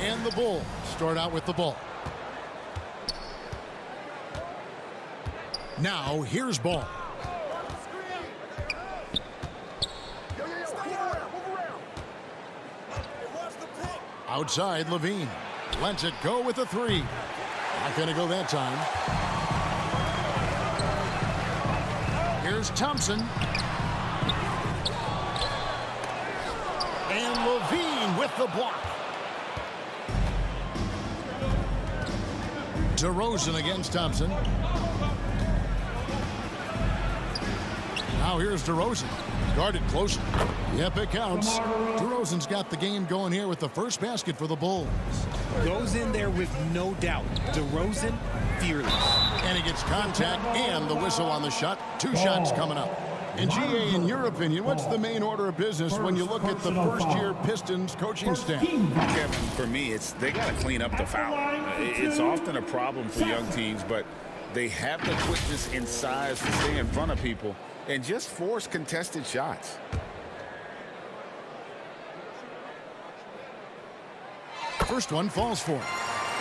And the Bulls start out with the ball. Now here's Ball. Outside, Levine lets it go with a three. Not going to go that time. Here's Thompson. And Levine with the block. DeRozan against Thompson. Now here's DeRozan. Guarded closely. Yep, it counts. DeRozan's got the game going here with the first basket for the Bulls. Goes in there with no doubt. DeRozan, fearless. And he gets contact and the whistle on the shot. Two shots coming up. And GA, in your opinion, what's the main order of business when you look at the first-year Pistons coaching staff? Kevin, for me, they got to clean up the foul. It's often a problem for young teams, but they have the quickness and size to stay in front of people and just force contested shots. First one falls for him.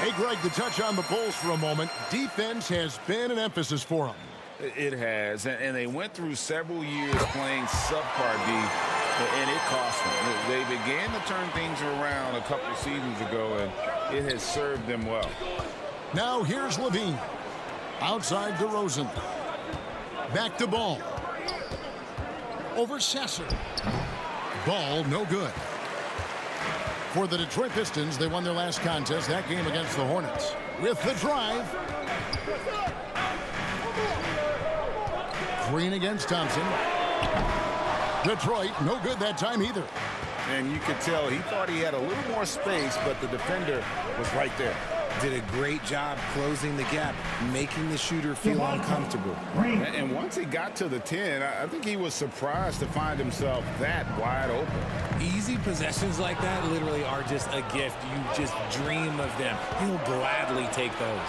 Hey, Greg, to touch on the Bulls for a moment, defense has been an emphasis for them. It has, and they went through several years playing subpar D, and it cost them. They began to turn things around a couple seasons ago, and it has served them well. Now here's Levine. Outside DeRozan. Back to Ball. Over Sasser. Ball no good. For the Detroit Pistons, they won their last contest, that game against the Hornets. With the drive. Green against Thompson. Detroit, no good that time either. And you could tell he thought he had a little more space, but the defender was right there. Did a great job closing the gap, making the shooter feel uncomfortable. And once he got to the 10, I think he was surprised to find himself that wide open. Easy possessions like that literally are just a gift. You just dream of them. He'll gladly take those.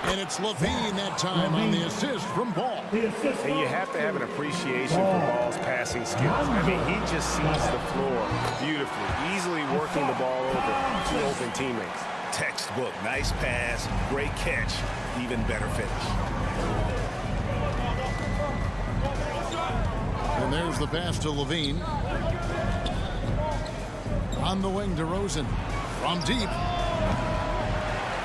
And it's Levine that time on the assist from Ball. And you have to have an appreciation for Ball's passing skills. I mean, he just sees the floor beautifully, easily working the ball over to open teammates. Textbook, nice pass, great catch, even better finish. And there's the pass to Levine. On the wing, DeRozan. From deep.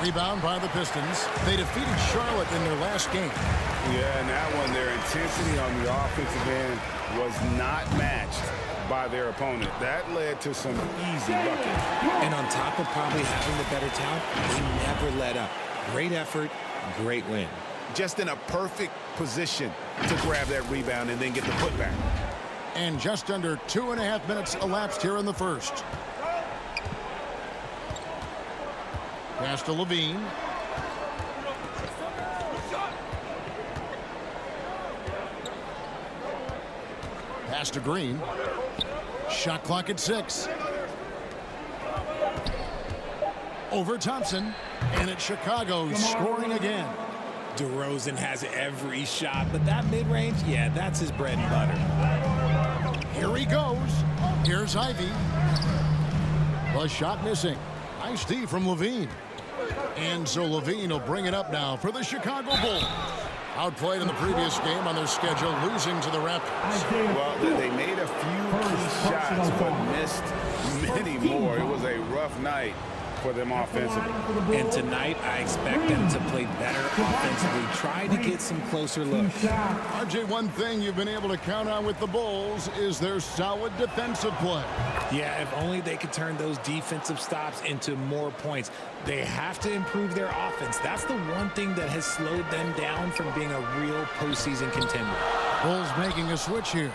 Rebound by the Pistons. They defeated Charlotte in their last game. Yeah, and that one, their intensity on the offensive end was not matched by their opponent. That led to some easy buckets. And on top of probably having the better talent, they never let up. Great effort, great win. Just in a perfect position to grab that rebound and then get the putback. And just under 2.5 minutes elapsed here in the first. Pass to Levine. Pass to Green. Shot clock at 6. Over Thompson. And it's Chicago scoring again. DeRozan has every shot, but that mid-range, yeah, that's his bread and butter. Here he goes. Here's Ivy. The shot missing. Nice D from Levine. And so Levine will bring it up now for the Chicago Bulls. Outplayed in the previous game on their schedule, losing to the Raptors. Well, they made a few key shots, but missed many more. It was a rough night for them offensively. And tonight, I expect them to play better offensively. Try to get some closer looks. RJ, one thing you've been able to count on with the Bulls is their solid defensive play. Yeah, if only they could turn those defensive stops into more points. They have to improve their offense. That's the one thing that has slowed them down from being a real postseason contender. Bulls making a switch here.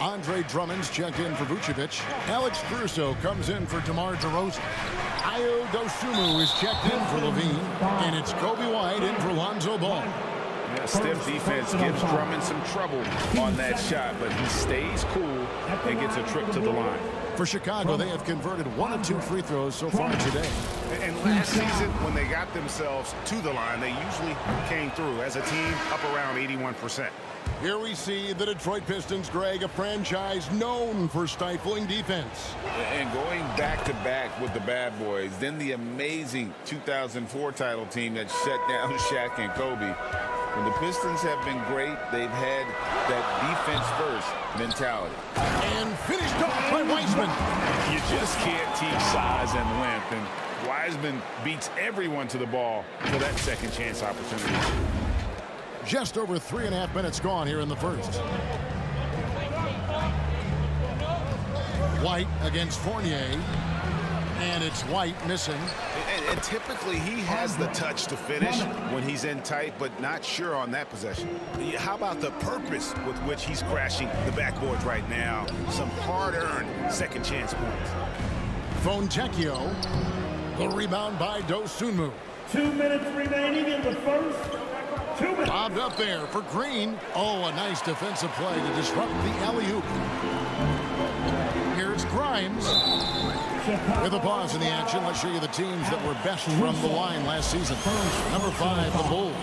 Andre Drummond's checked in for Vucevic. Alex Caruso comes in for DeMar DeRozan. Ayo Dosunmu is checked in for Levine. And it's Kobe White in for Lonzo Ball. Yeah, stiff defense gives Drummond some trouble on that shot, but he stays cool and gets a trip to the line. For Chicago, they have converted 1 of 2 free throws so far today. And Last season, when they got themselves to the line, they usually came through as a team up around 81%. Here we see the Detroit Pistons, Greg, a franchise known for stifling defense. And going back-to-back with the bad boys, then the amazing 2004 title team that shut down Shaq and Kobe. When the Pistons have been great, they've had that defense-first mentality. And finished off by Wiseman. You just can't teach size and length, and Wiseman beats everyone to the ball for that second chance opportunity. Just over 3.5 minutes gone here in the first. White against Fournier. And it's White missing. And typically he has the touch to finish when he's in tight, but not sure on that possession. How about the purpose with which he's crashing the backboards right now? Some hard-earned second chance points. Fontecchio. The rebound by Dosunmu. 2 minutes remaining in the first. 2 minutes. Bobbed up there for Green. Oh, a nice defensive play to disrupt the alley-oop. Here's Grimes. With a pause in the action, let's show you the teams that were best from the line last season. Number 5, the Bulls.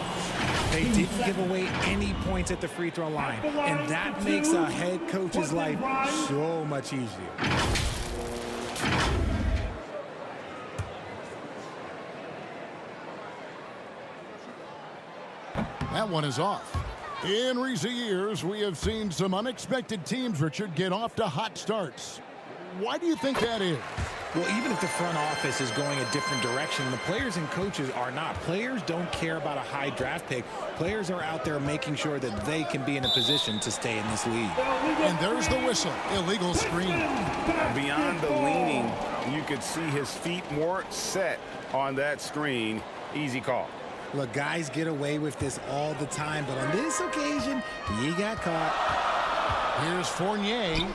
They didn't give away any points at the free throw line, and that makes a head coach's life so much easier. That one is off. In recent years, we have seen some unexpected teams, Richard, get off to hot starts. Why do you think that is? Well, even if the front office is going a different direction, the players and coaches are not. Players don't care about a high draft pick. Players are out there making sure that they can be in a position to stay in this league. And there's the whistle. Illegal screen. Beyond the leaning, you could see his feet more set on that screen. Easy call. Look, guys get away with this all the time, but on this occasion, he got caught. Here's Fournier.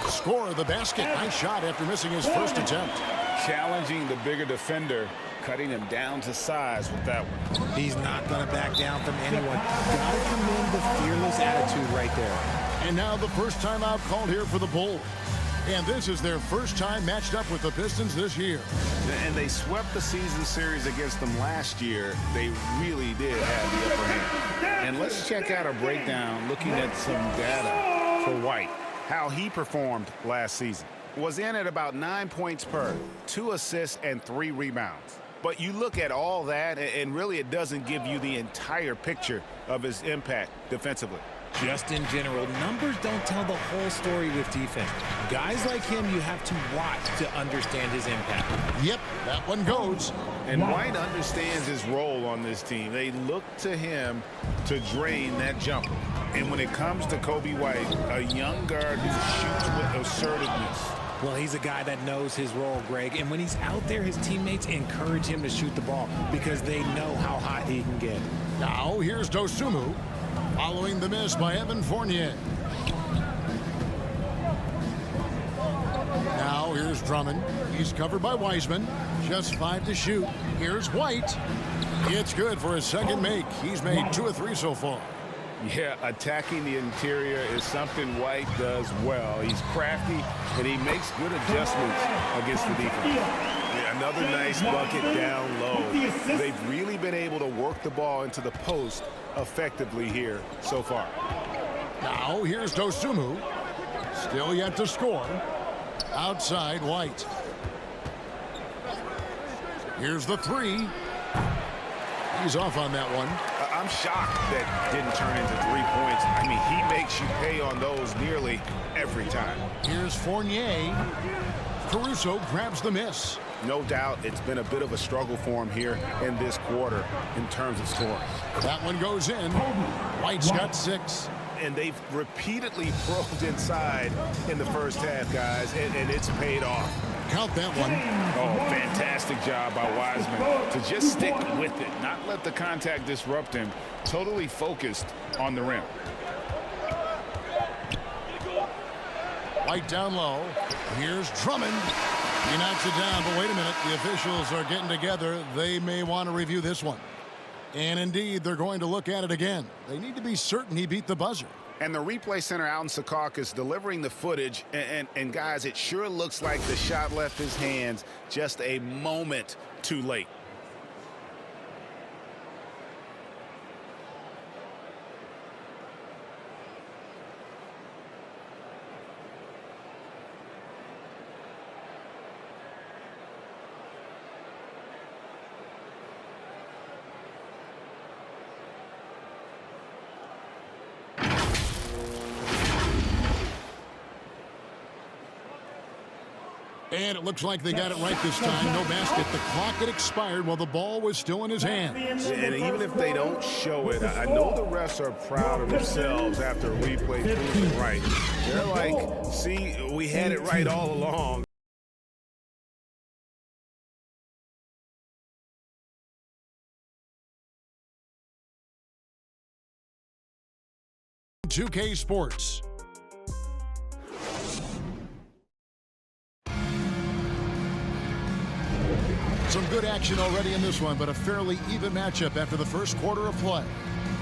Score of the basket. Nice shot after missing his first attempt. Challenging the bigger defender, cutting him down to size with that one. He's not going to back down from anyone. Got to commend the fearless attitude right there. And now the first timeout called here for the Bulls. And this is their first time matched up with the Pistons this year. And they swept the season series against them last year. They really did have the upper hand. And let's check out a breakdown looking at some data for White. How he performed last season. Was in at about 9 points per, 2 assists and 3 rebounds. But you look at all that, and really it doesn't give you the entire picture of his impact defensively. Just in general, numbers don't tell the whole story with defense. Guys like him, you have to watch to understand his impact. Yep, that one goes. And White understands his role on this team. They look to him to drain that jumper. And when it comes to Kobe White, a young guard who shoots with assertiveness. Well, he's a guy that knows his role, Greg. And when he's out there, his teammates encourage him to shoot the ball because they know how hot he can get. Now, here's Dosunmu. Following the miss by Evan Fournier. Now here's Drummond. He's covered by Wiseman. Just 5 to shoot. Here's White. It's good for his second make. He's made 2 of 3 so far. Yeah, attacking the interior is something White does well. He's crafty, and he makes good adjustments against the defense. Yeah, another nice bucket down low. They've really been able to work the ball into the post effectively here so far. Now here's Dosunmu. Still yet to score. Outside White. Here's the 3. He's off on that one. I'm shocked that didn't turn into 3 points. I mean, he makes you pay on those nearly every time. Here's Fournier. Caruso grabs the miss. No doubt it's been a bit of a struggle for him here in this quarter in terms of scoring. That one goes in. White's got 6. And they've repeatedly probed inside in the first half, guys, and it's paid off. Count that one. Oh, fantastic job by Wiseman to just stick with it, not let the contact disrupt him. Totally focused on the rim. White down low. Here's Drummond. He knocks it down, but wait a minute. The officials are getting together. They may want to review this one. And indeed, they're going to look at it again. They need to be certain he beat the buzzer. And the replay center out in Secaucus delivering the footage. And guys, it sure looks like the shot left his hands just a moment too late. And it looks like they got it right this time. No basket. The clock had expired while the ball was still in his hand. And even if they don't show it, I know the refs are proud of themselves after a replay proves it right. They're like, see, we had it right all along. $2K Sports. Some good action already in this one, but a fairly even matchup after the first quarter of play.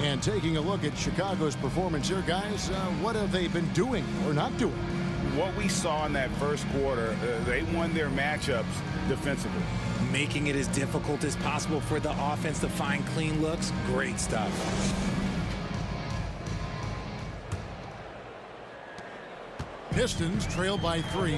And taking a look at Chicago's performance here, guys, what have they been doing or not doing? What we saw in that first quarter, they won their matchups defensively. Making it as difficult as possible for the offense to find clean looks. Great stuff. Pistons trail by 3.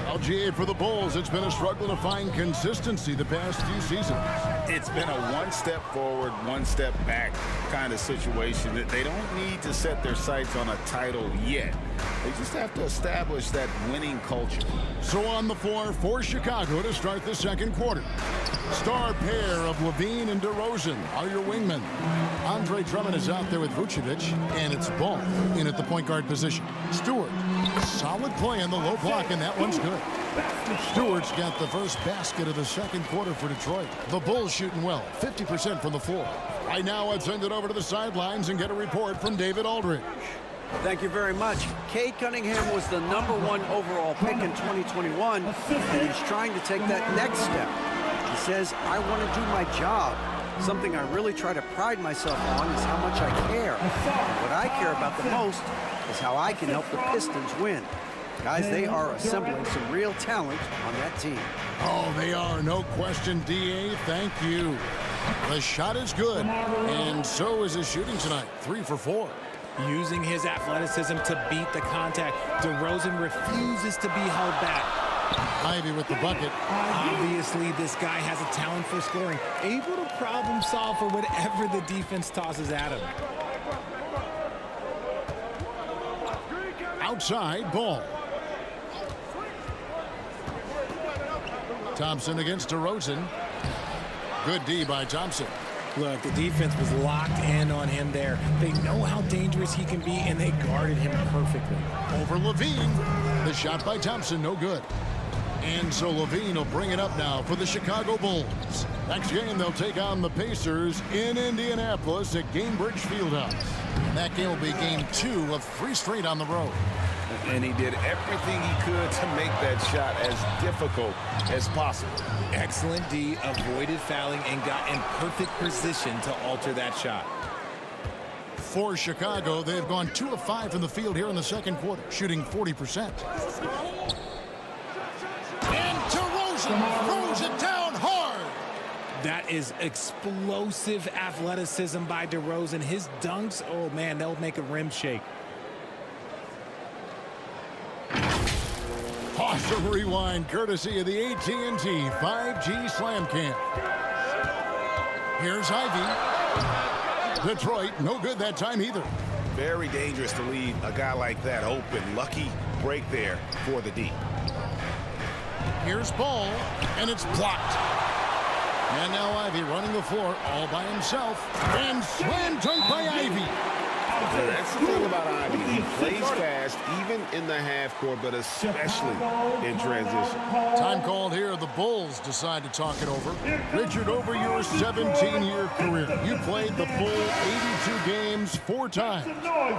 LGA for the Bulls. It's been a struggle to find consistency the past few seasons. It's been a one step forward, one step back kind of situation. That they don't need to set their sights on a title yet. They just have to establish that winning culture. So on the floor for Chicago to start the second quarter. Star pair of Levine and DeRozan are your wingmen. Andre Drummond is out there with Vucevic, and it's Ball in at the point guard position. Stewart, solid play on the low block, and that one's good. Stewart's got the first basket of the second quarter for Detroit. The Bulls shooting well, 50% from the floor. Right now, let's send it over to the sidelines and get a report from David Aldridge. Thank you very much. Cade Cunningham was the #1 overall pick in 2021, and he's trying to take that next step. He says, I want to do my job. Something I really try to pride myself on is how much I care. And what I care about the most is how I can help the Pistons win. Guys, they are assembling some real talent on that team. Oh, they are. No question, D.A. Thank you. The shot is good, and so is his shooting tonight. 3 for 4. Using his athleticism to beat the contact. DeRozan refuses to be held back. Ivy with the bucket. Obviously, this guy has a talent for scoring. Able to problem solve for whatever the defense tosses at him. Outside, Ball. Thompson against DeRozan. Good D by Thompson. Look, the defense was locked in on him there. They know how dangerous he can be, and they guarded him perfectly. Over Levine. The shot by Thompson, no good. And so Levine will bring it up now for the Chicago Bulls. Next game, they'll take on the Pacers in Indianapolis at Gainbridge Fieldhouse. And that game will be game 2 of 3 straight on the road. And he did everything he could to make that shot as difficult as possible. Excellent D, avoided fouling, and got in perfect position to alter that shot. For Chicago, they've gone 2 of 5 from the field here in the second quarter, shooting 40%. And DeRozan throws it down hard. That is explosive athleticism by DeRozan. His dunks, oh man, they'll make a rim shake. Awesome rewind, courtesy of the AT&T 5G Slam Cam. Here's Ivy. Detroit, no good that time either. Very dangerous to leave a guy like that open. Lucky break there for the D. Here's Ball, and it's blocked. And now Ivy running the floor all by himself. And slam dunk by Ivy. That's the thing about Ivy. He plays fast, even in the half court, but especially in transition. Time called here. The Bulls decide to talk it over. Richard, over your 17-year career, you played the full 82 games 4 times.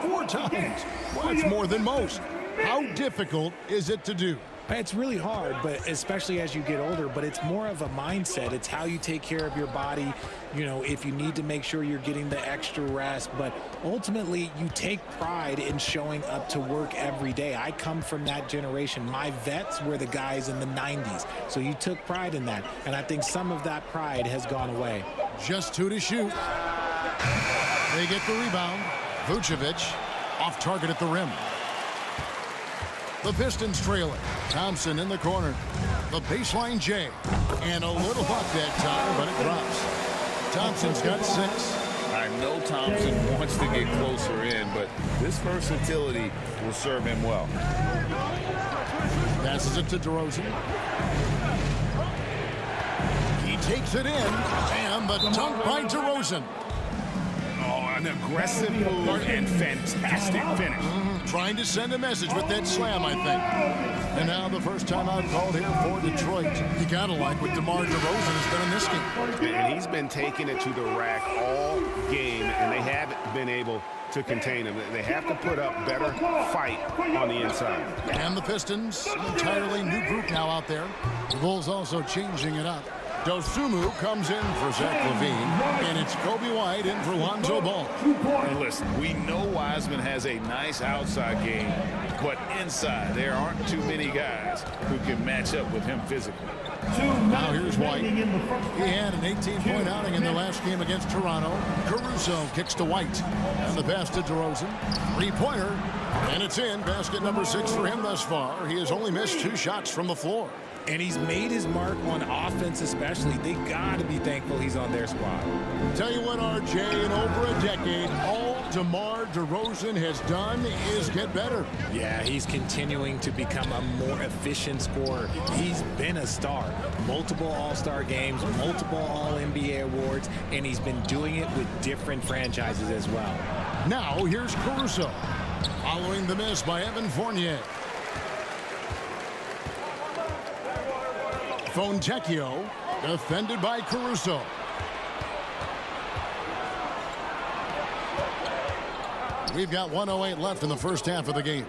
4 times. Well, that's more than most. How difficult is it to do? It's really hard, but especially as you get older, but it's more of a mindset. It's how you take care of your body, you know, if you need to make sure you're getting the extra rest. But ultimately, you take pride in showing up to work every day. I come from that generation. My vets were the guys in the 90s. So you took pride in that. And I think some of that pride has gone away. Just 2 to shoot. They get the rebound. Vucevic off target at the rim. The Pistons trailing. Thompson in the corner. The baseline J. And a little luck that time, but it drops. Thompson's got 6. I know Thompson wants to get closer in, but this versatility will serve him well. Passes it to DeRozan. He takes it in, and the dunk by DeRozan. Oh, an aggressive move and fantastic finish. Trying to send a message with that slam, I think. And now the first time out called here for Detroit. You gotta like what DeMar DeRozan has done in this game. And he's been taking it to the rack all game, and they haven't been able to contain him. They have to put up better fight on the inside. And the Pistons, an entirely new group now out there. The Bulls also changing it up. Dosumu comes in for Zach LaVine, and it's Kobe White in for Lonzo Ball. And listen, we know Wiseman has a nice outside game, but inside there aren't too many guys who can match up with him physically. Now here's White. He had an 18-point outing in the last game against Toronto. Caruso kicks to White. And the pass to DeRozan. Three-pointer. And it's in. Basket number 6 for him thus far. He has only missed 2 shots from the floor. And he's made his mark on offense especially. They got to be thankful he's on their squad. Tell you what, RJ, in over a decade, all DeMar DeRozan has done is get better. Yeah, he's continuing to become a more efficient scorer. He's been a star. Multiple All-Star games, multiple All-NBA awards, and he's been doing it with different franchises as well. Now, here's Caruso. Following the miss by Evan Fournier. Fontecchio, defended by Caruso. We've got 1:08 left in the first half of the game.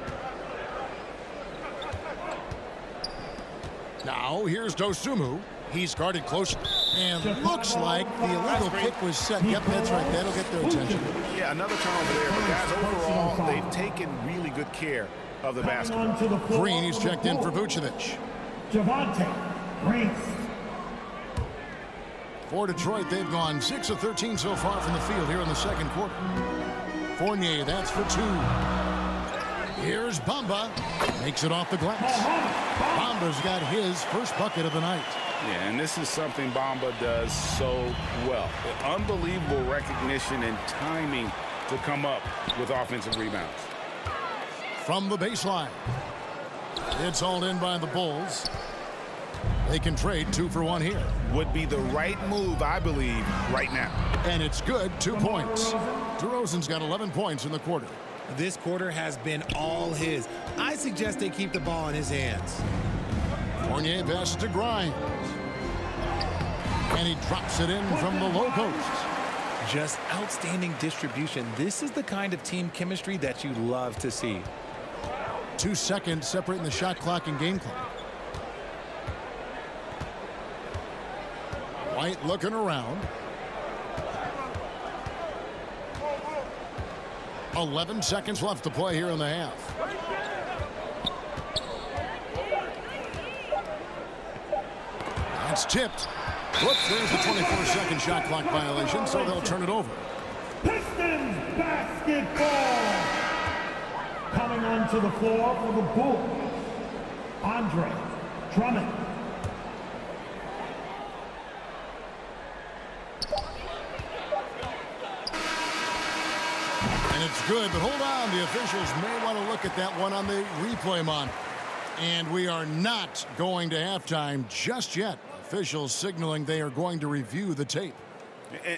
Now, here's Dosumu. He's guarded close, and looks like the illegal kick was set. Yep, that's right. That'll get their attention. Yeah, another turnover there, but guys, overall, they've taken really good care of the basketball. Green, he's checked in for Vucevic. Javante Green. For Detroit, they've gone 6 of 13 so far from the field here in the second quarter. Fournier, that's for 2. Here's Bamba. Makes it off the glass. Bamba's got his first bucket of the night. Yeah, and this is something Bamba does so well. Unbelievable recognition and timing to come up with offensive rebounds. From the baseline. It's hauled in by the Bulls. They can trade 2 for 1 here. Would be the right move, I believe, right now. And it's good, 2 points. DeRozan's got 11 points in the quarter. This quarter has been all his. I suggest they keep the ball in his hands. Fournier passes to Grimes. And he drops it in from the low post. Just outstanding distribution. This is the kind of team chemistry that you love to see. 2 seconds separating the shot clock and game clock. White looking around. 11 seconds left to play here in the half. That's tipped. Whoops, there's the 24-second shot clock violation, so they'll turn it over. Pistons basketball. Coming onto the floor for the Bulls, Andre Drummond. And it's good, but hold on. The officials may want to look at that one on the replay mon. And we are not going to halftime just yet. Officials signaling they are going to review the tape.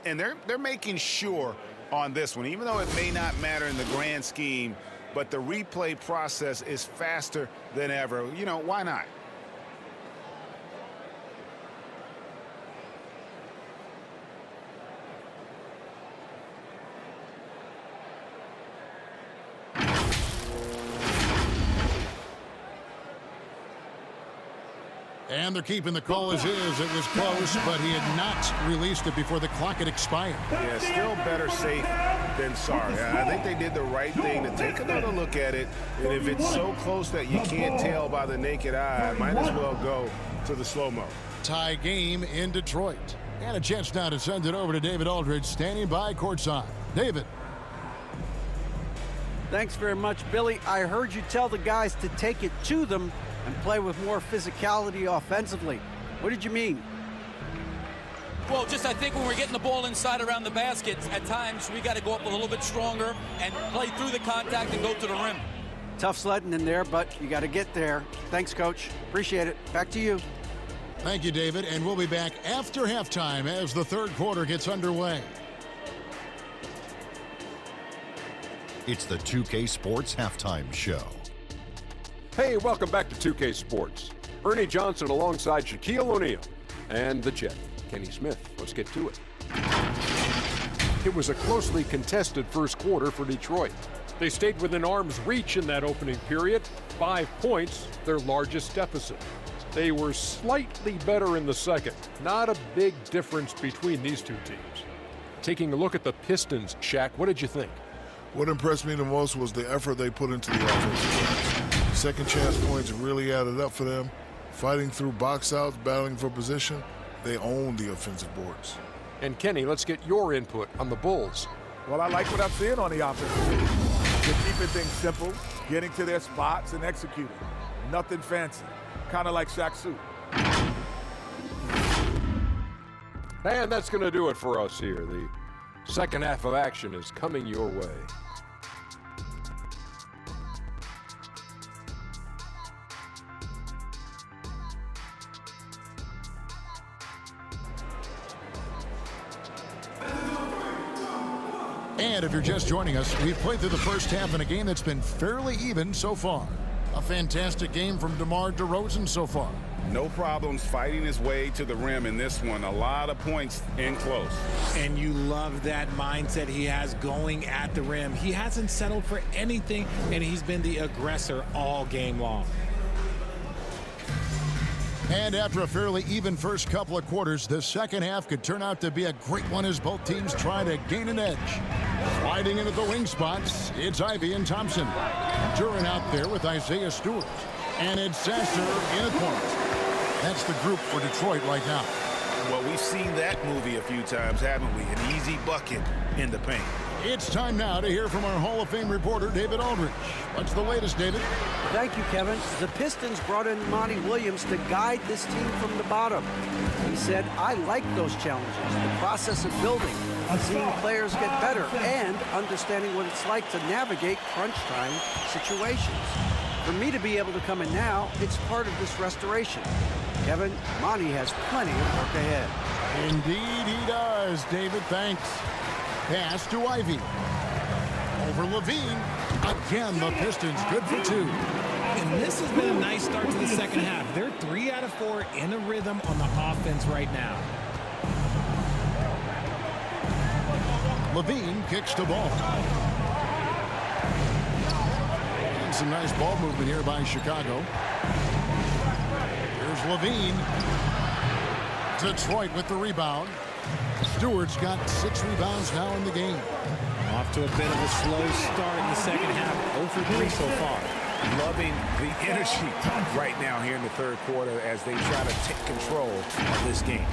And they're making sure on this one, even though it may not matter in the grand scheme, but the replay process is faster than ever. You know, why not? And they're keeping the call as is. It was close, but he had not released it before the clock had expired. Yeah, still better safe than sorry. I think they did the right thing to take another look at it. And if it's so close that you can't tell by the naked eye, might as well go to the slow-mo. Tie game in Detroit. And a chance now to send it over to David Aldridge, standing by courtside. David. Thanks very much, Billy. I heard you tell the guys to take it to them and play with more physicality offensively. What did you mean? Well, just I think when we're getting the ball inside around the basket, at times we got to go up a little bit stronger and play through the contact and go to the rim. Tough sledding in there, but you got to get there. Thanks, Coach. Appreciate it. Back to you. Thank you, David. And we'll be back after halftime as the third quarter gets underway. It's the 2K Sports Halftime Show. Hey, welcome back to 2K Sports. Ernie Johnson alongside Shaquille O'Neal and the Jet, Kenny Smith. Let's get to it. It was a closely contested first quarter for Detroit. They stayed within arm's reach in that opening period. 5 points, their largest deficit. They were slightly better in the second. Not a big difference between these two teams. Taking a look at the Pistons, Shaq, what did you think? What impressed me the most was the effort they put into the offense. Second chance points really added up for them. Fighting through box outs, battling for position, they owned the offensive boards. And Kenny, let's get your input on the Bulls. Well, I like what I'm seeing on the offensive end. They're keeping things simple, getting to their spots and executing. Nothing fancy, kind of like Shaq's suit. And that's going to do it for us here. The second half of action is coming your way. And if you're just joining us, we've played through the first half in a game that's been fairly even so far. A fantastic game from DeMar DeRozan so far. No problems fighting his way to the rim in this one. A lot of points in close. And you love that mindset he has going at the rim. He hasn't settled for anything, and he's been the aggressor all game long. And after a fairly even first couple of quarters, the second half could turn out to be a great one as both teams try to gain an edge. Sliding into the wing spots, it's Ivy and Thompson. Duran out there with Isaiah Stewart. And it's Sasser in the corner. That's the group for Detroit right now. Well, we've seen that movie a few times, haven't we? An easy bucket in the paint. It's time now to hear from our Hall of Fame reporter, David Aldridge. What's the latest, David? Thank you, Kevin. The Pistons brought in Monty Williams to guide this team from the bottom. He said, I like those challenges, the process of building, seeing players get better, and understanding what it's like to navigate crunch time situations. For me to be able to come in now, it's part of this restoration. Kevin, Monty has plenty of work ahead. Indeed he does, David. Thanks. Pass to Ivy. Over Levine. Again, the Pistons good for two. And this has been a nice start to the second half. They're 3 out of 4 in a rhythm on the offense right now. Levine kicks the ball. And some nice ball movement here by Chicago. Here's Levine. Detroit with the rebound. Stewart's got 6 rebounds now in the game. Off to a bit of a slow start in the second half. 0 for 3 so far. Loving the energy right now here in the third quarter as they try to take control of this game.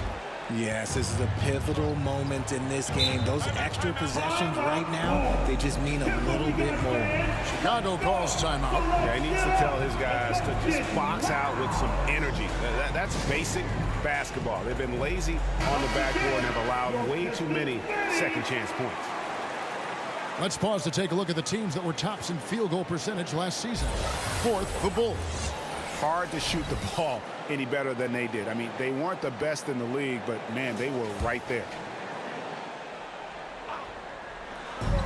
Yes, this is a pivotal moment in this game. Those extra possessions right now, they just mean a little bit more. Chicago calls timeout. Yeah, he needs to tell his guys to just box out with some energy. That's basic basketball. They've been lazy on the backboard and have allowed way too many second chance points. Let's pause to take a look at the teams that were tops in field goal percentage last season. Fourth, the Bulls. Hard to shoot the ball any better than they did. I mean, they weren't the best in the league, but, man, they were right there.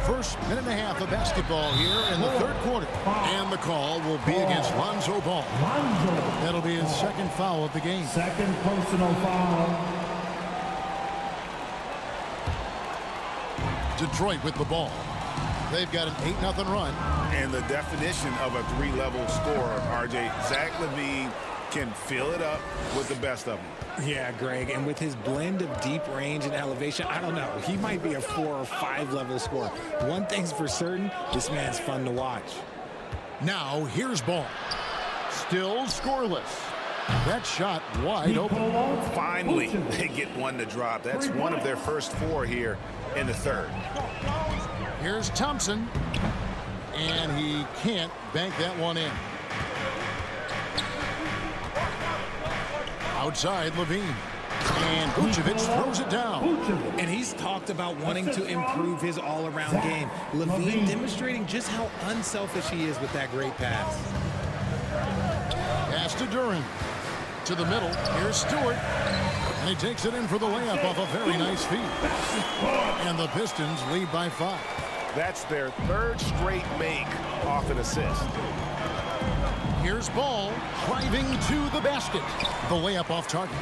First minute and a half of basketball here in the third quarter. And the call will be against Lonzo Ball. That'll be his second foul of the game. Second personal foul. Detroit with the ball. They've got an 8-0 run. And the definition of a 3-level scorer, RJ. Zach LaVine can fill it up with the best of them. Yeah, Greg, and with his blend of deep range and elevation, I don't know. He might be a 4 or 5 level scorer. One thing's for certain, this man's fun to watch. Now, here's Ball. Still scoreless. That shot wide open. Finally, they get one to drop. That's one of their first 4 here in the third. Here's Thompson. And he can't bank that one in. Outside, Levine. And Vucevic throws it down. And he's talked about wanting to improve his all-around game. Levine demonstrating just how unselfish he is with that great pass. Pass to Duran. To the middle. Here's Stewart. And he takes it in for the layup off a very nice feed. And the Pistons lead by 5. That's their 3rd straight make off an assist. Here's Ball driving to the basket. The layup off target.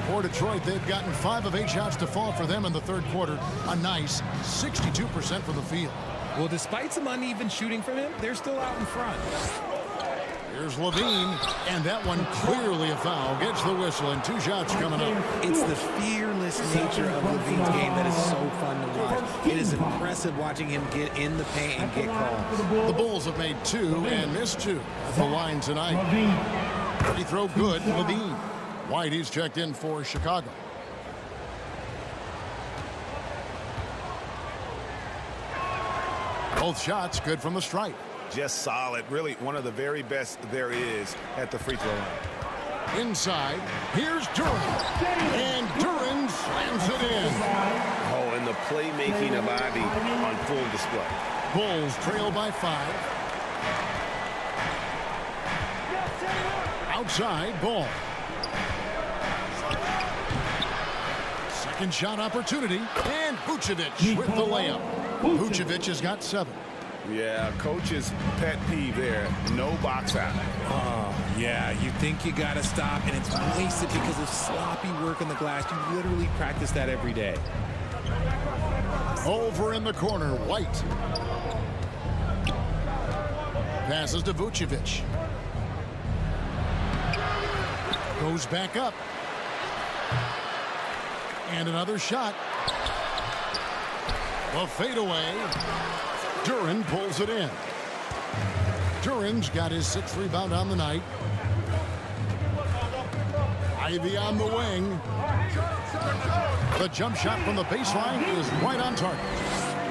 For Detroit, they've gotten 5 of 8 shots to fall for them in the third quarter. A nice 62% from the field. Well, despite some uneven shooting from him, they're still out in front. Here's Levine, and that one clearly a foul. Gets the whistle, and 2 shots coming up. It's the fearless nature of Levine's game that is so fun to watch. It is impressive watching him get in the paint and get calls. The Bulls have made 2 and missed 2 at the line tonight. Free throw good, Levine. Whitey's checked in for Chicago. Both shots good from the stripe. Just solid. Really one of the very best there is at the free throw line. Inside, here's Duran. And Duran slams it in. Oh, and the playmaking of Ivy on full display. Bulls trail by 5. Outside, Ball. Second shot opportunity. And Vucevic with the layup. Vucevic has got 7. Yeah, coach's pet peeve there. No box out. Yeah, you think you got to stop, and it's wasted because of sloppy work on the glass. You literally practice that every day. Over in the corner, White. Passes to Vucevic. Goes back up. And another shot. The fadeaway. Duran pulls it in. Duran's got his 6th rebound on the night. Ivy on the wing. The jump shot from the baseline is right on target.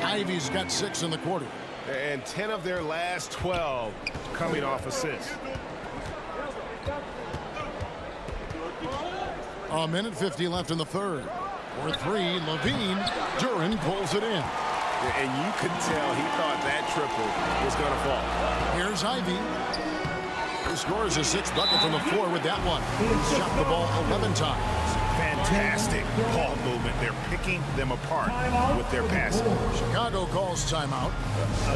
Ivy's got 6 in the quarter. And 10 of their last 12 coming off assists. A minute 50 left in the third. For 3, Levine. Duran pulls it in. And you could tell he thought that triple was going to fall. Here's Ivy. He scores his 6th bucket from the floor with that one. He's shot the ball 11 times. Fantastic ball movement. They're picking them apart with their passing. Chicago calls timeout.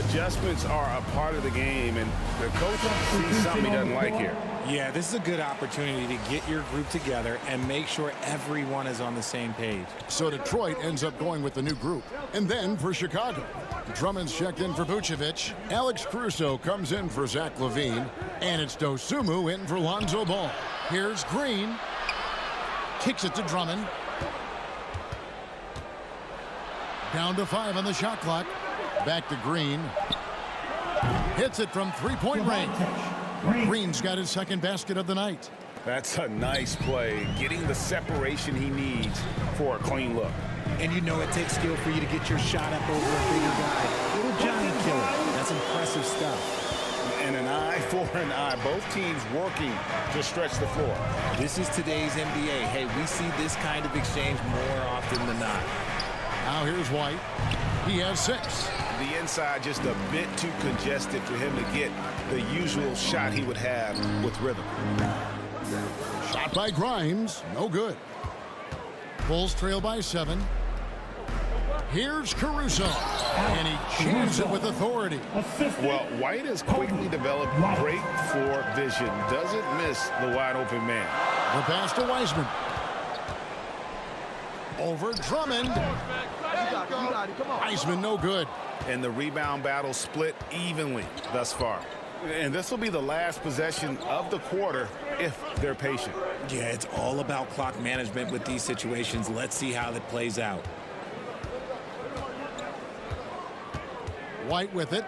Adjustments are a part of the game, and the coach sees something he doesn't like here. Yeah, this is a good opportunity to get your group together and make sure everyone is on the same page. So Detroit ends up going with the new group. And then for Chicago, Drummond's checked in for Vucevic. Alex Caruso comes in for Zach LaVine. And it's Dosunmu in for Lonzo Ball. Here's Green. Kicks it to Drummond. Down to 5 on the shot clock. Back to Green. Hits it from 3-point range. Green's got his 2nd basket of the night. That's a nice play, getting the separation he needs for a clean look. And you know it takes skill for you to get your shot up over a bigger guy. Little Johnny killer. That's impressive stuff. And an eye for an eye. Both teams working to stretch the floor. This is today's NBA. Hey, we see this kind of exchange more often than not. Now here's White. He has 6. The inside just a bit too congested for him to get the usual shot he would have with rhythm. Shot by Grimes. No good. Bulls trail by 7. Here's Caruso. And he jams it with authority. Well, White has quickly developed great floor vision. Doesn't miss the wide open man. The pass to Wiseman. Over Drummond. Wiseman no good. And the rebound battle split evenly thus far. And this will be the last possession of the quarter if they're patient. Yeah, it's all about clock management with these situations. Let's see how that plays out. White with it.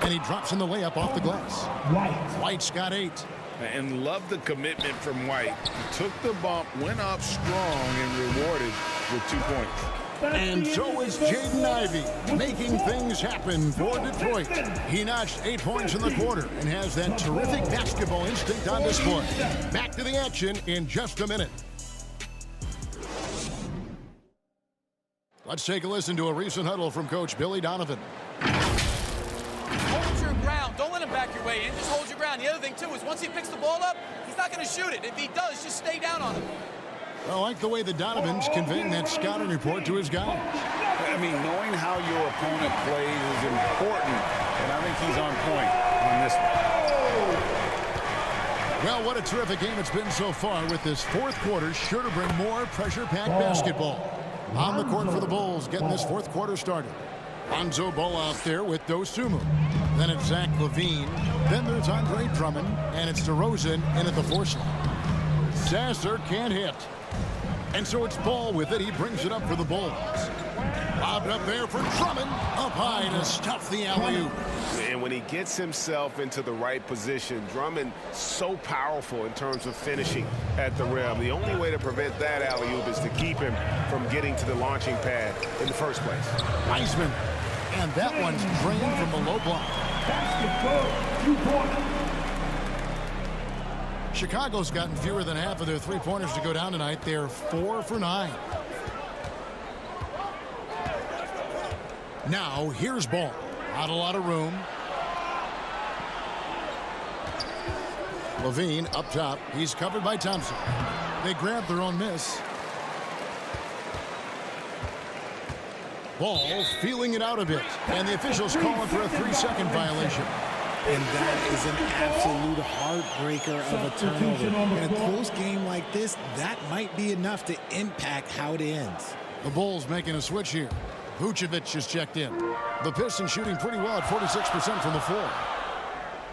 And he drops in the layup off the glass. White's got 8. And love the commitment from White. He took the bump, went up strong, and rewarded with 2 points. And so is Jaden Ivey, making things happen for Detroit. He notched 8 points in the quarter and has that terrific basketball instinct on display. Back to the action in just a minute. Let's take a listen to a recent huddle from Coach Billy Donovan. Hold your ground. Don't let him back your way in. Just hold your ground. The other thing, too, is once he picks the ball up, he's not going to shoot it. If he does, just stay down on him. I like the way the Donovan's conveying that scouting report to his guys. I mean, knowing how your opponent plays is important, and I think he's on point on this one. Well, what a terrific game it's been so far, with this fourth quarter sure to bring more pressure-packed basketball. On the court for the Bulls, getting this fourth quarter started. Lonzo Ball out there with Dosunmu. Then it's Zach LaVine. Then there's Andre Drummond, and it's DeRozan in at the 4 slot. Sasser can't hit. And so it's Ball with it. He brings it up for the Bulls. Lobbed up there for Drummond. Up high to stuff the alley-oop. And when he gets himself into the right position, Drummond so powerful in terms of finishing at the rim. The only way to prevent that alley-oop is to keep him from getting to the launching pad in the first place. Wiseman. And that one's drained from the low block. Chicago's gotten fewer than half of their three-pointers to go down tonight. They're 4 for 9. Now, here's Ball. Not a lot of room. LaVine up top. He's covered by Thompson. They grab their own miss. Ball feeling it out a bit. And the officials calling for a 3-second violation. And that is an absolute heartbreaker of a turnover. In a close game like this, that might be enough to impact how it ends. The Bulls making a switch here. Vucevic is checked in. The Pistons shooting pretty well at 46% from the floor.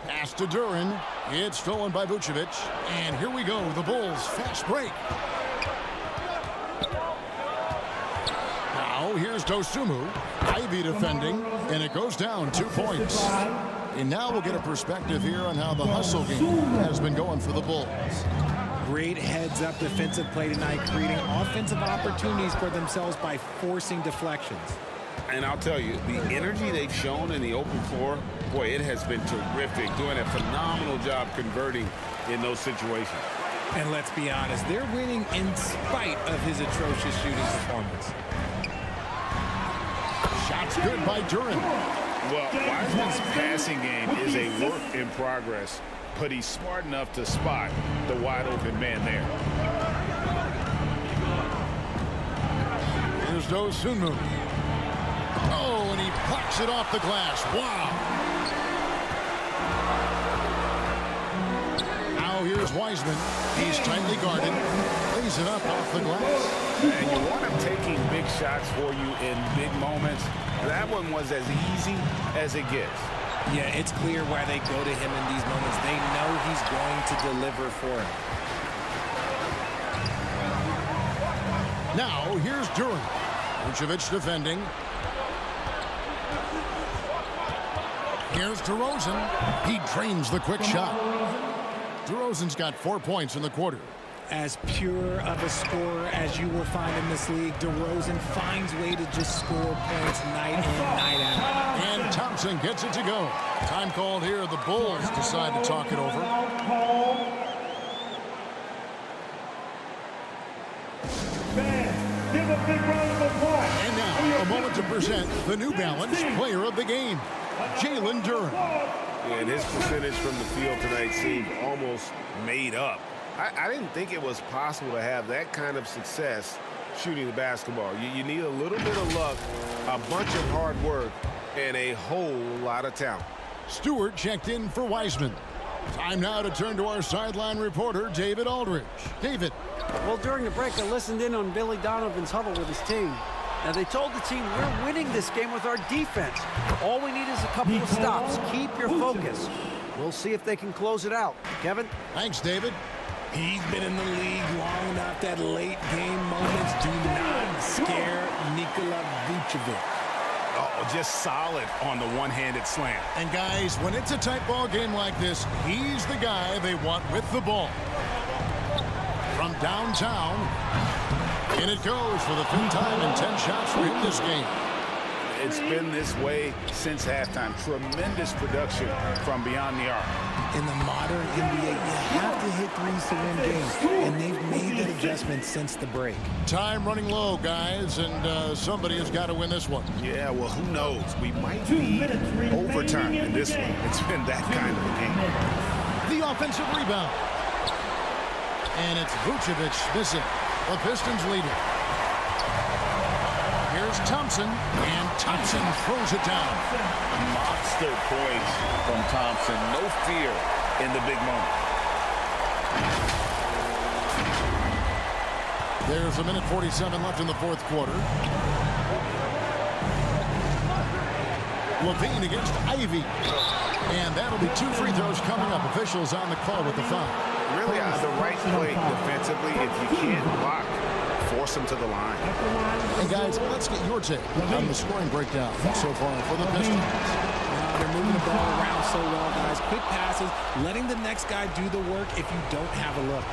Pass to Duren. It's stolen by Vucevic. And here we go. The Bulls fast break. Now here's Dosunmu. Ivy defending. And it goes down 2 points. And now we'll get a perspective here on how the hustle game has been going for the Bulls. Great heads-up defensive play tonight, creating offensive opportunities for themselves by forcing deflections. And I'll tell you, the energy they've shown in the open floor, boy, it has been terrific. Doing a phenomenal job converting in those situations. And let's be honest, they're winning in spite of his atrocious shooting performance. Shots good by Duren. Well, Wiseman's passing game is a work in progress, but he's smart enough to spot the wide-open man there. Here's Dosunmu. Oh, and he plucks it off the glass. Wow. Now here's Wiseman. He's tightly guarded. Lays it up off the glass. And you want him taking big shots for you in big moments. That one was as easy as it gets. Yeah, it's clear why they go to him in these moments. They know he's going to deliver for him. Now, here's Duren. Vucevic defending. Here's DeRozan. He drains the quick shot. DeRozan's got 4 points in the quarter. As pure of a scorer as you will find in this league, DeRozan finds way to just score points night in, night out. And Thompson gets it to go. Time called here. The Bulls decide to talk it over. Give a big round of applause. And now, a moment to present the New Balance Player of the Game, Jalen Duren. And his percentage from the field tonight seemed almost made up. I didn't think it was possible to have that kind of success shooting the basketball. You need a little bit of luck, a bunch of hard work, and a whole lot of talent. Stewart checked in for Wiseman. Time now to turn to our sideline reporter, David Aldridge. David. Well, during the break, I listened in on Billy Donovan's huddle with his team. Now, they told the team, we're winning this game with our defense. All we need is a couple of stops. Keep your focus. We'll see if they can close it out. Kevin? Thanks, David. He's been in the league long enough that late game moments do not scare Nikola Vucevic. Oh, just solid on the one-handed slam. And guys, when it's a tight ball game like this, he's the guy they want with the ball. From downtown, in it goes for the 5th time in 10 shots for him this game. It's been this way since halftime. Tremendous production from beyond the arc. In the modern NBA, you have to hit threes to win games, and they've made that adjustment since the break. Time running low, guys, and somebody has got to win this one. Yeah, well, who knows? We might be overtime in this one. It's been that kind of a game. The offensive rebound. And it's Vucevic missing. The Pistons lead it. Here's Thompson, and Thompson throws it down. Monster points from Thompson. No fear in the big moment. There's a minute 47 left in the 4th quarter. Levine against Ivy. And that'll be 2 free throws coming up. Officials on the call with the foul. Really on the right play defensively. If you can't block, force them to the line. And guys, let's get your take on the scoring breakdown so far for the Pistons. They're moving the ball around so well, guys. Quick passes, letting the next guy do the work if you don't have a look.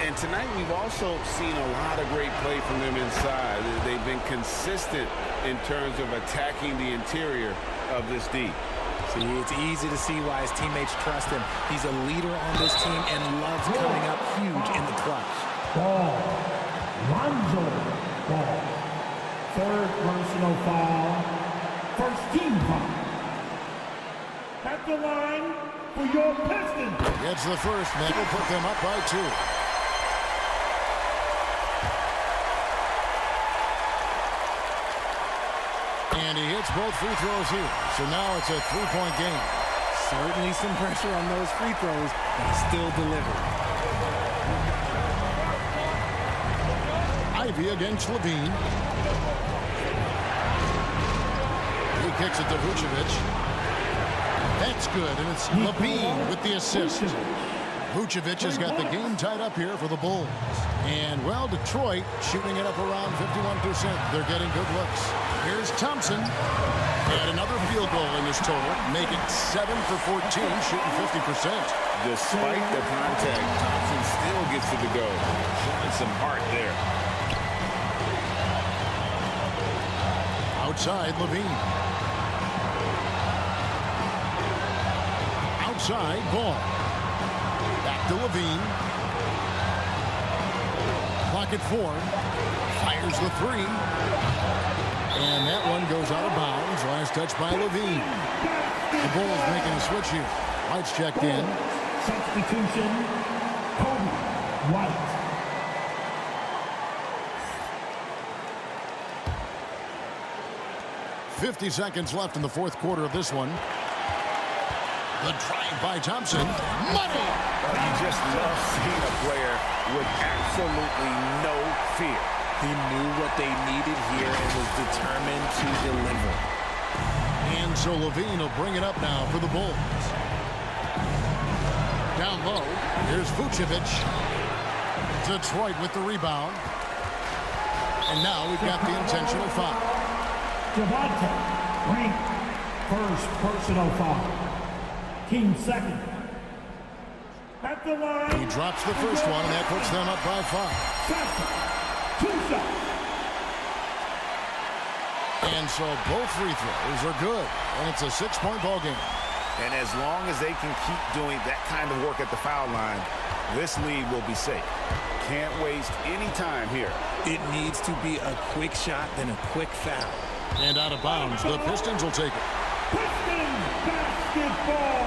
And tonight we've also seen a lot of great play from them inside. They've been consistent in terms of attacking the interior of this D. See, it's easy to see why his teammates trust him. He's a leader on this team and loves coming up huge in the clutch. Ball. Lonzo Ball. 3rd personal foul. 1st team foul. At the line for your Pistons. Gets the first, man. Will put them up by 2. And he hits both free throws here. So now it's a 3-point game. Certainly some pressure on those free throws, but still delivered. Ivy against Levine. He kicks it to Vucevic. That's good, and it's Levine with the assist. Vucevic has got the game tied up here for the Bulls. And, well, Detroit shooting it up around 51%. They're getting good looks. Here's Thompson. And another field goal in this total. Make it 7 for 14, shooting 50%. Despite the contact, Thompson still gets it to go. Showing some heart there. Outside, Levine. Outside, Ball. Back to Levine. Clock at 4. Fires the 3. And that one goes out of bounds. Last touch by Levine. The Bulls making a switch here. White's checked in. Substitution. Kobe White. .50 seconds left in the 4th quarter of this one. The drive by Thompson. Money! You just love seeing a player with absolutely no fear. He knew what they needed here and was determined to deliver. And so Levine will bring it up now for the Bulls. Down low, here's Vucevic. Detroit with the rebound. And now we've got the intentional foul. Javante Green. 1st personal foul. Team 2nd. At the line. He drops the first one, and that puts them up by 5. 2 shots. And so both free throws are good, and it's a 6-point ball game. And as long as they can keep doing that kind of work at the foul line, this lead will be safe. Can't waste any time here. It needs to be a quick shot, then a quick foul. And out of bounds, the Pistons will take it. Pistons basketball.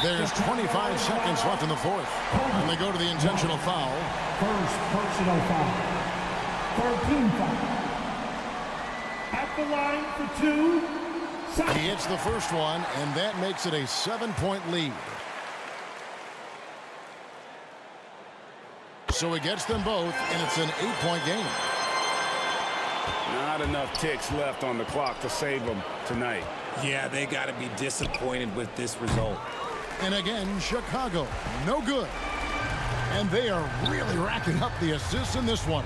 There's 25 seconds left in the 4th. And they go to the intentional foul. 1st personal foul. 3rd team foul. At the line for 2. He hits the first one, and that makes it a 7-point lead. so he gets them both, and it's an 8-point game. Not enough ticks left on the clock to save them tonight. Yeah, they got to be disappointed with this result. And again, Chicago, no good. And they are really racking up the assists in this one.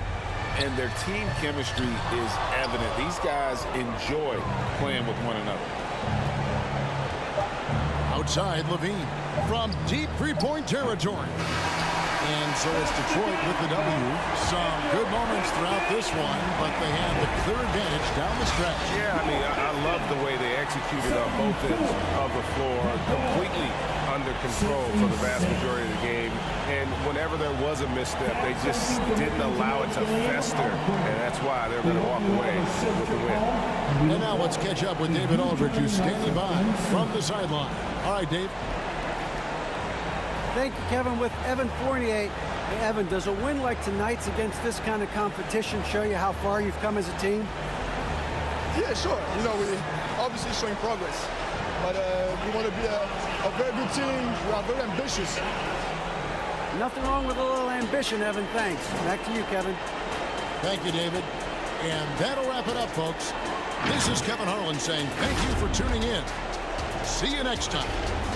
And their team chemistry is evident. These guys enjoy playing with one another. Outside, Levine from deep three-point territory. And so it's Detroit with the W. Some good moments throughout this one, but they had the clear advantage down the stretch. Yeah, I mean, I love the way they executed on both ends of the floor, completely under control for the vast majority of the game. And whenever there was a misstep, they just didn't allow it to fester. And that's why they're going to walk away with the win. And now let's catch up with David Aldridge, who's standing by from the sideline. All right, Dave. Thank you, Kevin. With Evan Fournier. Hey, Evan, does a win like tonight's against this kind of competition show you how far you've come as a team? Yeah, sure. You know, we obviously showing progress. But we want to be a very good team. We are very ambitious. Nothing wrong with a little ambition, Evan. Thanks. Back to you, Kevin. Thank you, David. And that'll wrap it up, folks. This is Kevin Harlan saying thank you for tuning in. See you next time.